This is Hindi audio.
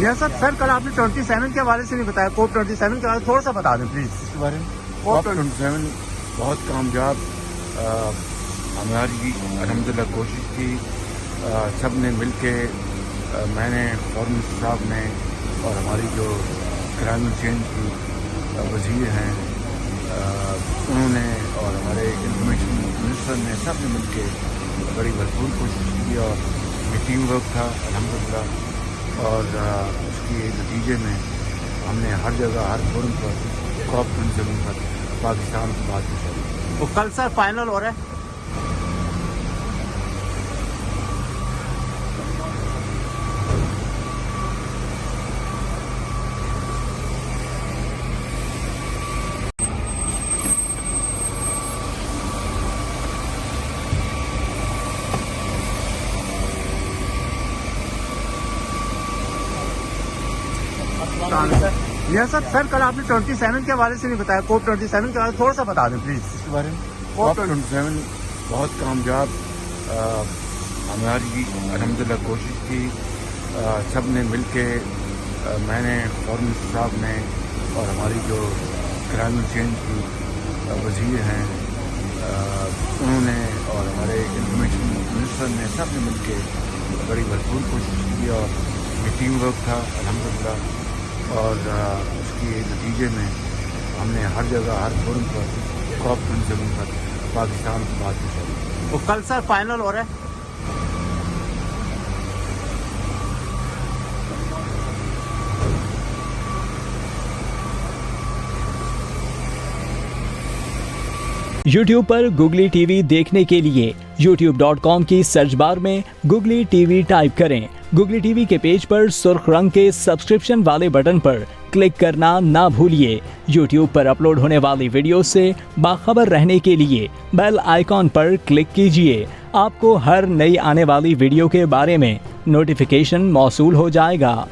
Yes sir. सर कल आपने 27 के हवाले से नहीं बताया, कोप 27 के बारे में थोड़ा सा बता दें प्लीज। इसके बारे में कोप 27 बहुत कामयाब हमारी अल्हम्दुलिल्लाह कोशिश थी। सब ने मिल के मैंने फॉरेन मिनिस्टर साहब ने और हमारी जो क्लाइमेट चेंज की वज़ीर हैं उन्होंने और हमारे इंफॉर्मेशन मिनिस्टर ने सब ने मिल के बड़ी भरपूर कोशिश की और ये टीम वर्क था अल्हम्दुलिल्लाह। और उसके नतीजे में हमने हर जगह हर फोरम पर कॉप 27 पर पाकिस्तान की बात की। तो कल सर फाइनल हो रहा है। Yes sir. सर कल आपने 27 के हवाले से नहीं बताया, कोप 27 के बारे में थोड़ा सा बता दें प्लीज। इसके बारे में कोप 27 बहुत कामयाब हमारी अल्हम्दुलिल्लाह कोशिश थी। सब ने मिल के मैंने फॉरेन मिनिस्टर साहब ने और हमारी जो क्लाइमेट चेंज की वज़ीर हैं उन्होंने और हमारे इंफॉर्मेशन मिनिस्टर ने सब ने मिल के बड़ी भरपूर कोशिश की और ये टीम वर्क था अल्हम्दुलिल्लाह। और उसके नतीजे में हमने हर जगह हर फोरम पर कॉप 27 पर पाकिस्तान की बात की। तो कल सर फाइनल हो रहा है। YouTube पर गुगली टीवी देखने के लिए youtube.com की सर्च बार में गुगली टीवी टाइप करें। गुगली टीवी के पेज पर सुर्ख रंग के सब्सक्रिप्शन वाले बटन पर क्लिक करना ना भूलिए। YouTube पर अपलोड होने वाली वीडियो से बाखबर रहने के लिए बेल आइकॉन पर क्लिक कीजिए। आपको हर नई आने वाली वीडियो के बारे में नोटिफिकेशन मौसूल हो जाएगा।